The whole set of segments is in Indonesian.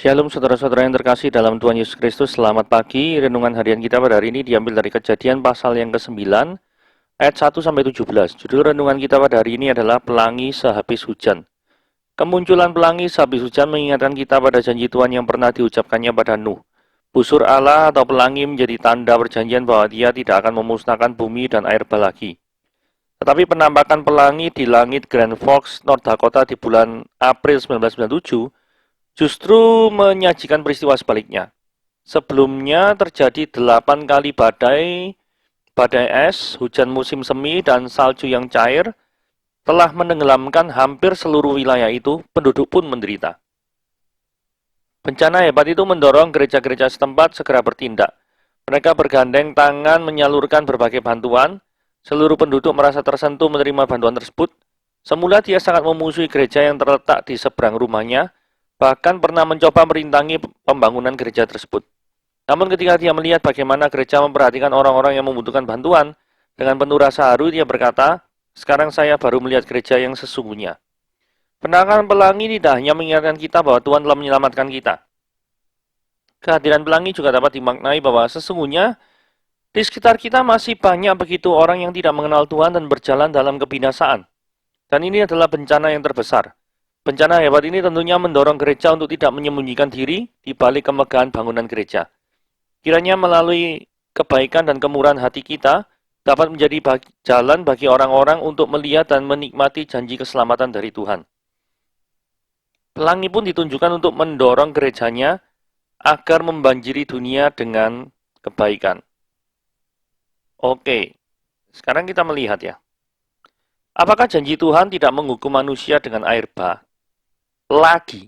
Shalom saudara-saudara yang terkasih dalam Tuhan Yesus Kristus, selamat pagi. Renungan harian kita pada hari ini diambil dari Kejadian pasal yang ke-9 ayat 1-17. Judul renungan kita pada hari ini adalah Pelangi Sehabis Hujan. Kemunculan pelangi sehabis hujan mengingatkan kita pada janji Tuhan yang pernah diucapkannya pada Nuh. Busur Allah atau pelangi menjadi tanda perjanjian bahwa Dia tidak akan memusnahkan bumi dan air bah lagi. Tetapi penampakan pelangi di langit Grand Forks, North Dakota di bulan April 1997 justru menyajikan peristiwa sebaliknya. Sebelumnya terjadi 8 kali badai es, hujan musim semi, dan salju yang cair telah menenggelamkan hampir seluruh wilayah itu, penduduk pun menderita. Bencana hebat itu mendorong gereja-gereja setempat segera bertindak. Mereka bergandeng tangan menyalurkan berbagai bantuan. Seluruh penduduk merasa tersentuh menerima bantuan tersebut. Semula dia sangat memusuhi gereja yang terletak di seberang rumahnya, bahkan pernah mencoba merintangi pembangunan gereja tersebut. Namun ketika dia melihat bagaimana gereja memperhatikan orang-orang yang membutuhkan bantuan, dengan penuh rasa haru dia berkata, "Sekarang saya baru melihat gereja yang sesungguhnya." Penampakan pelangi tidak hanya mengingatkan kita bahwa Tuhan telah menyelamatkan kita. Kehadiran pelangi juga dapat dimaknai bahwa sesungguhnya di sekitar kita masih banyak begitu orang yang tidak mengenal Tuhan dan berjalan dalam kebinasaan. Dan ini adalah bencana yang terbesar. Bencana hebat ini tentunya mendorong gereja untuk tidak menyembunyikan diri di balik kemegahan bangunan gereja. Kiranya melalui kebaikan dan kemurahan hati kita dapat menjadi jalan bagi orang-orang untuk melihat dan menikmati janji keselamatan dari Tuhan. Pelangi pun ditunjukkan untuk mendorong gerejanya agar membanjiri dunia dengan kebaikan. Oke, sekarang kita melihat ya. Apakah janji Tuhan tidak menghukum manusia dengan air bah? Lagi,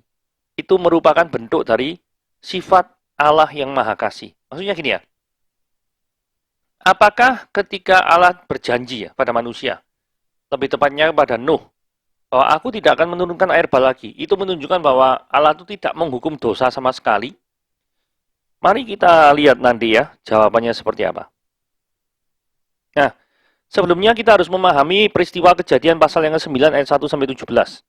itu merupakan bentuk dari sifat Allah yang Maha Kasih. Maksudnya gini ya, apakah ketika Allah berjanji ya pada manusia, lebih tepatnya kepada Nuh, bahwa aku tidak akan menurunkan air bah lagi, itu menunjukkan bahwa Allah itu tidak menghukum dosa sama sekali? Mari kita lihat nanti ya, jawabannya seperti apa. Nah, sebelumnya kita harus memahami peristiwa Kejadian pasal yang ke-9 ayat 1-17.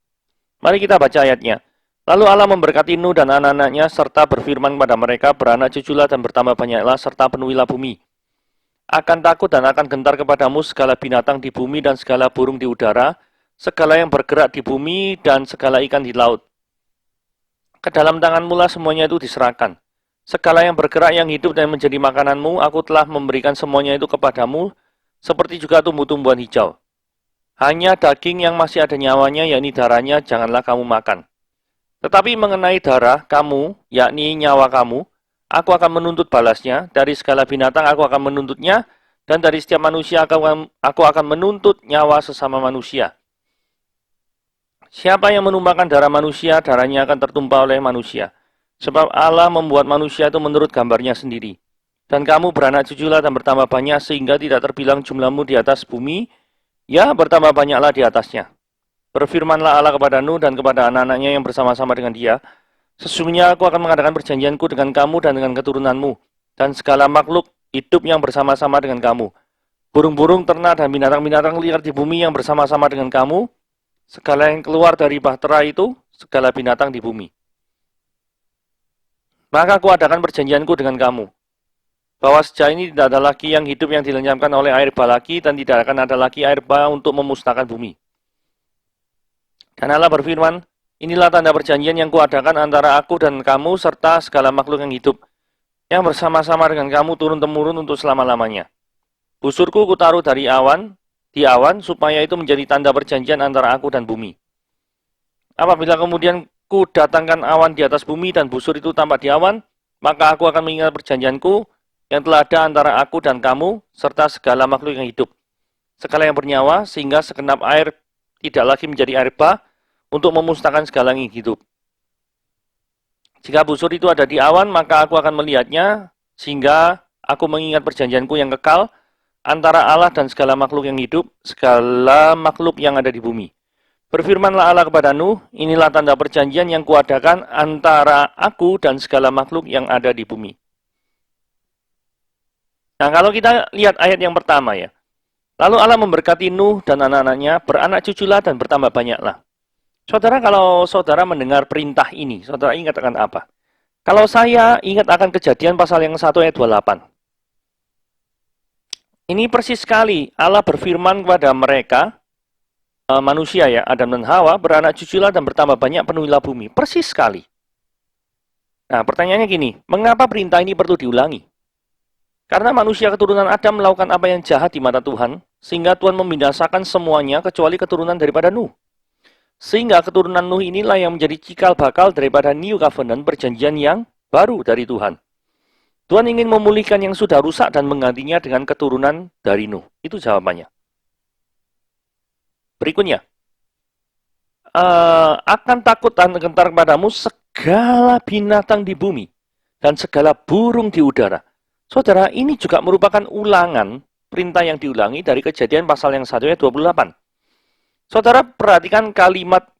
Mari kita baca ayatnya. Lalu Allah memberkati Nuh dan anak-anaknya serta berfirman kepada mereka, beranak cuculah dan bertambah banyaklah serta penuhilah bumi. Akan takut dan akan gentar kepadamu segala binatang di bumi dan segala burung di udara, segala yang bergerak di bumi dan segala ikan di laut. Ke dalam tanganmu lah semuanya itu diserahkan. Segala yang bergerak yang hidup dan menjadi makananmu, aku telah memberikan semuanya itu kepadamu, seperti juga tumbuh-tumbuhan hijau. Hanya daging yang masih ada nyawanya, yakni darahnya, janganlah kamu makan. Tetapi mengenai darah kamu, yakni nyawa kamu, aku akan menuntut balasnya. Dari segala binatang aku akan menuntutnya, dan dari setiap manusia aku akan menuntut nyawa sesama manusia. Siapa yang menumpahkan darah manusia, darahnya akan tertumpah oleh manusia. Sebab Allah membuat manusia itu menurut gambarnya sendiri. Dan kamu beranak cuculah dan bertambah banyak, sehingga tidak terbilang jumlahmu di atas bumi, ya, bertambah banyaklah di atasnya. Berfirmanlah Allah kepada Nuh dan kepada anak-anaknya yang bersama-sama dengan dia. Sesungguhnya aku akan mengadakan perjanjianku dengan kamu dan dengan keturunanmu, dan segala makhluk hidup yang bersama-sama dengan kamu. Burung-burung, ternak, dan binatang-binatang liar di bumi yang bersama-sama dengan kamu. Segala yang keluar dari bahtera itu, segala binatang di bumi. Maka aku adakan perjanjianku dengan kamu, bahwa sejak ini tidak ada lagi yang hidup yang dilenyapkan oleh air bah lagi, dan tidak akan ada lagi air bah untuk memusnahkan bumi. Dan Allah berfirman, inilah tanda perjanjian yang kuadakan antara aku dan kamu, serta segala makhluk yang hidup, yang bersama-sama dengan kamu turun-temurun untuk selama-lamanya. Busurku kutaruh di awan, supaya itu menjadi tanda perjanjian antara aku dan bumi. Apabila kemudian ku datangkan awan di atas bumi dan busur itu tampak di awan, maka aku akan mengingat perjanjianku yang telah ada antara aku dan kamu, serta segala makhluk yang hidup, segala yang bernyawa, sehingga segenap air tidak lagi menjadi air bah, untuk memusnahkan segala yang hidup. Jika busur itu ada di awan, maka aku akan melihatnya, sehingga aku mengingat perjanjianku yang kekal, antara Allah dan segala makhluk yang hidup, segala makhluk yang ada di bumi. Berfirmanlah Allah kepada Nuh, inilah tanda perjanjian yang kuadakan antara aku dan segala makhluk yang ada di bumi. Nah, kalau kita lihat ayat yang pertama ya. Lalu Allah memberkati Nuh dan anak-anaknya, beranak cuculah dan bertambah banyaklah. Saudara, kalau saudara mendengar perintah ini, saudara ingin katakan apa? Kalau saya ingat akan kejadian pasal yang 1 ayat 28. Ini persis sekali Allah berfirman kepada mereka, manusia ya, Adam dan Hawa, beranak cuculah dan bertambah banyak, penuhilah bumi. Persis sekali. Nah, pertanyaannya gini, mengapa perintah ini perlu diulangi? Karena manusia keturunan Adam melakukan apa yang jahat di mata Tuhan, sehingga Tuhan membinasakan semuanya kecuali keturunan daripada Nuh. Sehingga keturunan Nuh inilah yang menjadi cikal bakal daripada New Covenant, perjanjian yang baru dari Tuhan. Tuhan ingin memulihkan yang sudah rusak dan menggantinya dengan keturunan dari Nuh. Itu jawabannya. Berikutnya, akan takut dan gentar kepadamu segala binatang di bumi dan segala burung di udara. Saudara, ini juga merupakan ulangan perintah yang diulangi dari Kejadian pasal yang 1 ayat 28. Saudara perhatikan kalimat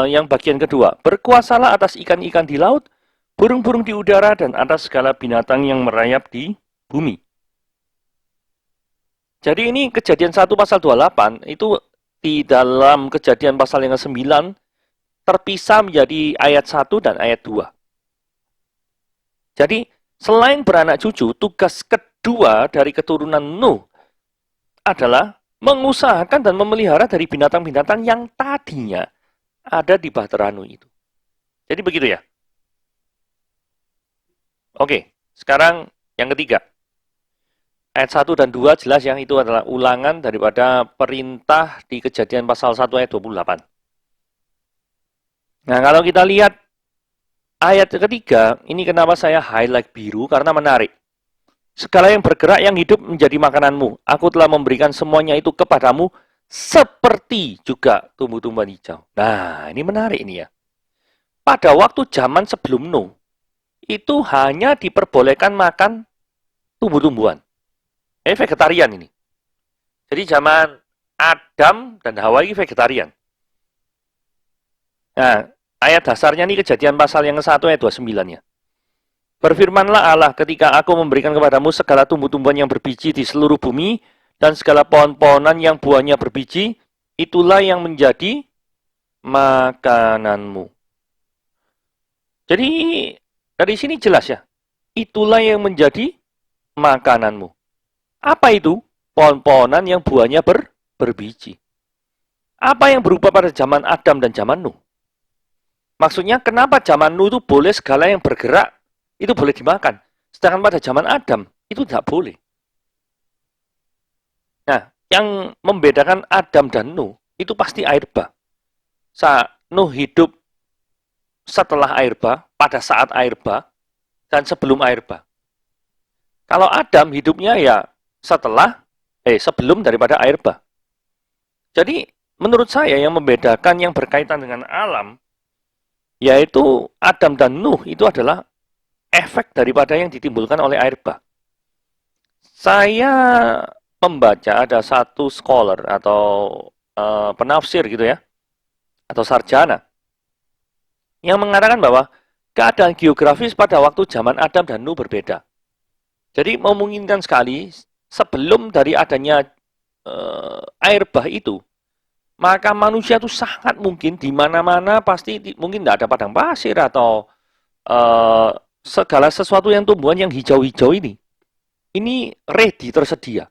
yang bagian kedua. Berkuasalah atas ikan-ikan di laut, burung-burung di udara, dan atas segala binatang yang merayap di bumi. Jadi ini Kejadian 1 pasal 28 itu di dalam Kejadian pasal yang ke-9 terpisah menjadi ayat 1 dan ayat 2. Jadi selain beranak cucu, tugas kedua dari keturunan Nuh adalah mengusahakan dan memelihara dari binatang-binatang yang tadinya ada di Bahtera Nuh itu. Jadi begitu ya. Oke, sekarang yang ketiga. Ayat 1 dan 2 jelas yang itu adalah ulangan daripada perintah di Kejadian pasal 1 ayat 28. Nah, kalau kita lihat ayat ketiga, ini kenapa saya highlight biru, karena menarik. Segala yang bergerak yang hidup menjadi makananmu. Aku telah memberikan semuanya itu kepadamu seperti juga tumbuh-tumbuhan hijau. Nah, ini menarik ini ya. Pada waktu zaman sebelum Nuh, itu hanya diperbolehkan makan tumbuh-tumbuhan. Vegetarian ini. Jadi zaman Adam dan Hawa ini vegetarian. Nah, ayat dasarnya ini Kejadian pasal yang ke-1 ayat 29-nya. Berfirmanlah Allah, ketika aku memberikan kepadamu segala tumbuh-tumbuhan yang berbiji di seluruh bumi, dan segala pohon-pohonan yang buahnya berbiji, itulah yang menjadi makananmu. Jadi, dari sini jelas ya, itulah yang menjadi makananmu. Apa itu? Pohon-pohonan yang buahnya berbiji. Apa yang berubah pada zaman Adam dan zaman Nuh? Maksudnya, kenapa zaman Nuh itu boleh segala yang bergerak itu boleh dimakan. Sedangkan pada zaman Adam, itu tidak boleh. Nah, yang membedakan Adam dan Nuh, itu pasti air bah. Nuh hidup setelah air bah, pada saat air bah, dan sebelum air bah. Kalau Adam hidupnya ya sebelum daripada air bah. Jadi, menurut saya yang membedakan yang berkaitan dengan alam, yaitu Adam dan Nuh itu adalah efek daripada yang ditimbulkan oleh air bah. Saya membaca ada satu scholar atau penafsir gitu ya, atau sarjana, yang mengatakan bahwa keadaan geografis pada waktu zaman Adam dan Nuh berbeda. Jadi memungkinkan sekali sebelum dari adanya air bah itu, maka manusia itu sangat mungkin di mana-mana pasti mungkin tidak ada padang pasir atau segala sesuatu yang tumbuhan yang hijau-hijau ini ready tersedia.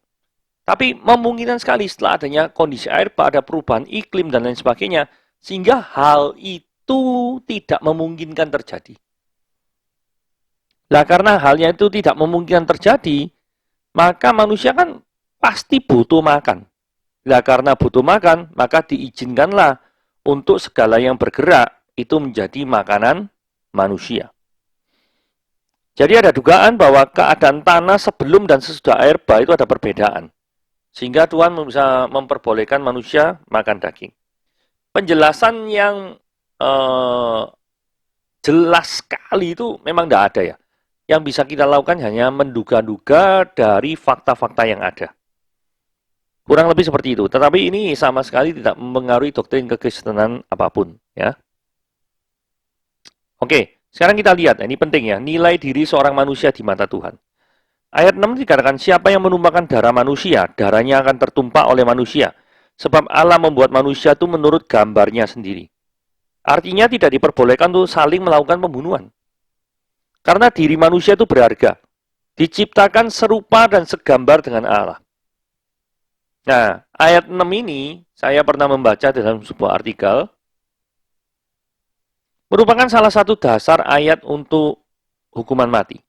Tapi memungkinkan sekali setelah adanya kondisi air bah, ada perubahan iklim dan lain sebagainya, sehingga hal itu tidak memungkinkan terjadi. Nah, karena halnya itu tidak memungkinkan terjadi, maka manusia kan pasti butuh makan. Nah, karena butuh makan, maka diizinkanlah untuk segala yang bergerak itu menjadi makanan manusia. Jadi ada dugaan bahwa keadaan tanah sebelum dan sesudah air bah itu ada perbedaan. Sehingga Tuhan bisa memperbolehkan manusia makan daging. Penjelasan yang jelas sekali itu memang tidak ada ya. Yang bisa kita lakukan hanya menduga-duga dari fakta-fakta yang ada. Kurang lebih seperti itu. Tetapi ini sama sekali tidak mempengaruhi doktrin kekristenan apapun. Ya. Oke, sekarang kita lihat. Ini penting ya. Nilai diri seorang manusia di mata Tuhan. Ayat 6 dikatakan, siapa yang menumpahkan darah manusia, darahnya akan tertumpah oleh manusia. Sebab Allah membuat manusia itu menurut gambarnya sendiri. Artinya tidak diperbolehkan untuk saling melakukan pembunuhan. Karena diri manusia itu berharga. Diciptakan serupa dan segambar dengan Allah. Nah, ayat 6 ini saya pernah membaca dalam sebuah artikel, merupakan salah satu dasar ayat untuk hukuman mati.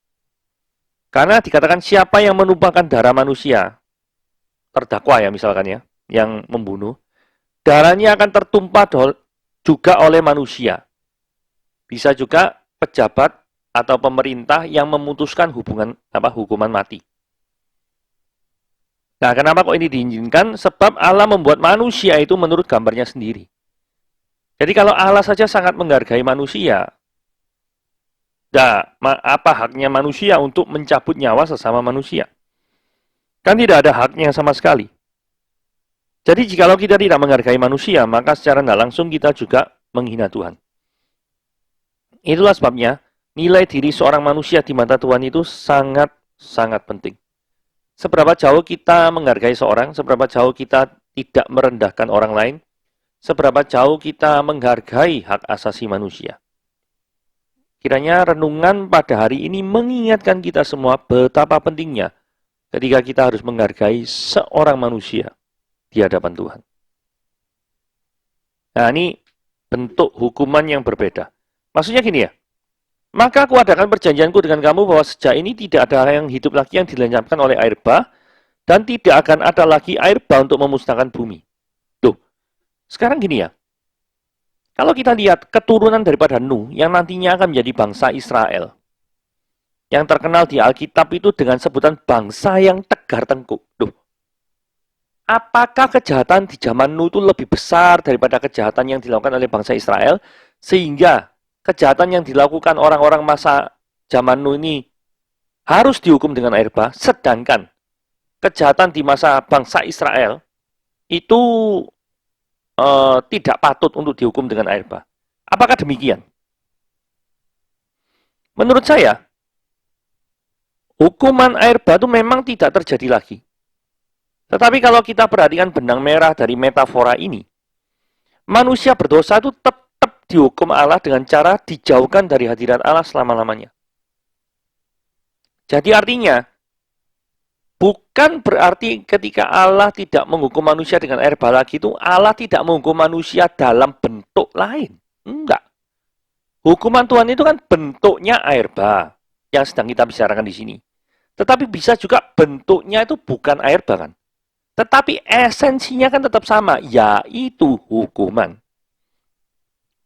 Karena dikatakan siapa yang menumpahkan darah manusia, terdakwa ya misalkan ya, yang membunuh, darahnya akan tertumpah juga oleh manusia. Bisa juga pejabat atau pemerintah yang memutuskan hukuman mati. Nah, kenapa kok ini diizinkan? Sebab Allah membuat manusia itu menurut gambarnya sendiri. Jadi kalau Allah saja sangat menghargai manusia, nah, apa haknya manusia untuk mencabut nyawa sesama manusia? Kan tidak ada haknya sama sekali. Jadi jikalau kita tidak menghargai manusia, maka secara tidak langsung kita juga menghina Tuhan. Itulah sebabnya nilai diri seorang manusia di mata Tuhan itu sangat-sangat penting. Seberapa jauh kita menghargai seorang, seberapa jauh kita tidak merendahkan orang lain, seberapa jauh kita menghargai hak asasi manusia. Kiranya renungan pada hari ini mengingatkan kita semua betapa pentingnya ketika kita harus menghargai seorang manusia di hadapan Tuhan. Nah, ini bentuk hukuman yang berbeda. Maksudnya gini ya, maka aku adakan perjanjianku dengan kamu bahwa sejak ini tidak ada yang hidup lagi yang dilenyapkan oleh air bah, dan tidak akan ada lagi air bah untuk memusnahkan bumi. Tuh, sekarang gini ya, kalau kita lihat keturunan daripada Nuh yang nantinya akan menjadi bangsa Israel, yang terkenal di Alkitab itu dengan sebutan bangsa yang tegar tengkuk. Tuh, apakah kejahatan di zaman Nuh itu lebih besar daripada kejahatan yang dilakukan oleh bangsa Israel, sehingga kejahatan yang dilakukan orang-orang masa zaman Nuh ini harus dihukum dengan air bah, sedangkan kejahatan di masa bangsa Israel itu tidak patut untuk dihukum dengan air bah. Apakah demikian? Menurut saya, hukuman air bah itu memang tidak terjadi lagi. Tetapi kalau kita perhatikan benang merah dari metafora ini, manusia berdosa itu tetap dihukum Allah dengan cara dijauhkan dari hadirat Allah selama-lamanya. Jadi artinya, bukan berarti ketika Allah tidak menghukum manusia dengan air bah lagi itu, Allah tidak menghukum manusia dalam bentuk lain. Enggak. Hukuman Tuhan itu kan bentuknya air bah, yang sedang kita bicarakan di sini. Tetapi bisa juga bentuknya itu bukan air bah kan. Tetapi esensinya kan tetap sama, yaitu hukuman.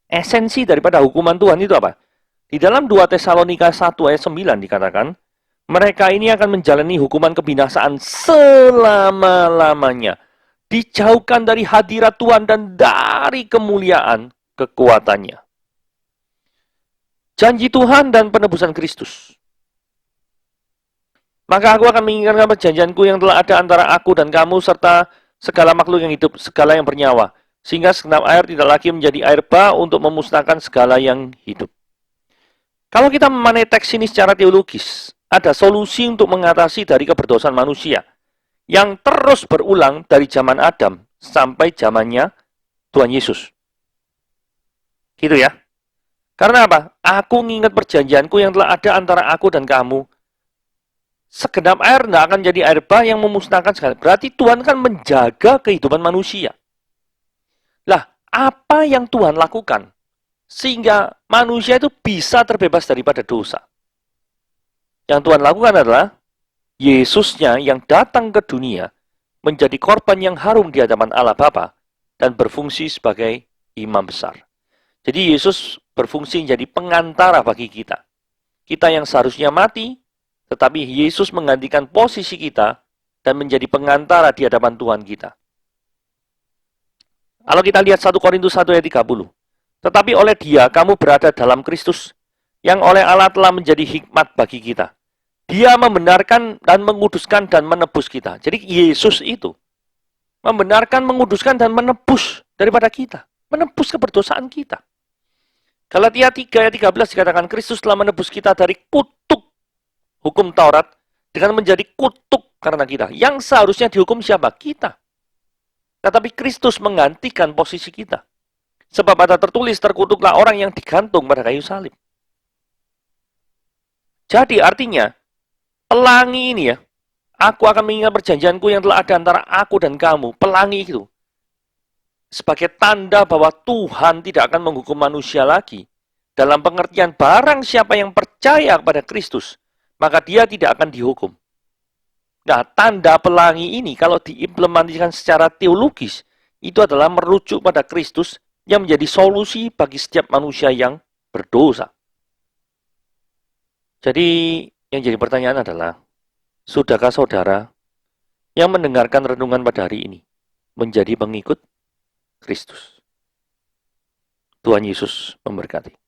Esensi daripada hukuman Tuhan itu apa? Di dalam 2 Tesalonika 1 ayat 9 dikatakan, mereka ini akan menjalani hukuman kebinasaan selama-lamanya. Dijauhkan dari hadirat Tuhan dan dari kemuliaan kekuatannya. Janji Tuhan dan penebusan Kristus. Maka aku akan mengingatkan perjanjianku yang telah ada antara aku dan kamu serta segala makhluk yang hidup, segala yang bernyawa. Sehingga segenap air tidak lagi menjadi air bah untuk memusnahkan segala yang hidup. Kalau kita memanai teks ini secara teologis, ada solusi untuk mengatasi dari keberdosaan manusia yang terus berulang dari zaman Adam sampai zamannya Tuhan Yesus. Gitu ya. Karena apa? Aku mengingat perjanjianku yang telah ada antara aku dan kamu. Segenap air tidak akan jadi air bah yang memusnahkan segala. Berarti Tuhan kan menjaga kehidupan manusia. Lah, apa yang Tuhan lakukan sehingga manusia itu bisa terbebas daripada dosa? Yang Tuhan lakukan adalah Yesusnya yang datang ke dunia menjadi korban yang harum di hadapan Allah Bapa dan berfungsi sebagai imam besar. Jadi Yesus berfungsi menjadi pengantara bagi kita. Kita yang seharusnya mati, tetapi Yesus menggantikan posisi kita dan menjadi pengantara di hadapan Tuhan kita. Kalau kita lihat 1 Korintus 1 ayat 30. Tetapi oleh Dia kamu berada dalam Kristus, yang oleh Allah telah menjadi hikmat bagi kita. Dia membenarkan dan menguduskan dan menebus kita. Jadi Yesus itu membenarkan, menguduskan dan menebus daripada kita. Menebus keberdosaan kita. Galatia 3 ayat 13 dikatakan Kristus telah menebus kita dari kutuk hukum Taurat dengan menjadi kutuk karena kita. Yang seharusnya dihukum siapa? Kita. Tetapi Kristus menggantikan posisi kita. Sebab ada tertulis, terkutuklah orang yang digantung pada kayu salib. Jadi artinya, pelangi ini ya, aku akan mengingat perjanjianku yang telah ada antara aku dan kamu. Pelangi itu sebagai tanda bahwa Tuhan tidak akan menghukum manusia lagi. Dalam pengertian barang siapa yang percaya kepada Kristus, maka dia tidak akan dihukum. Nah, tanda pelangi ini kalau diimplementasikan secara teologis, itu adalah merujuk pada Kristus yang menjadi solusi bagi setiap manusia yang berdosa. Jadi, yang jadi pertanyaan adalah, sudahkah saudara yang mendengarkan renungan pada hari ini menjadi pengikut Kristus? Tuhan Yesus memberkati.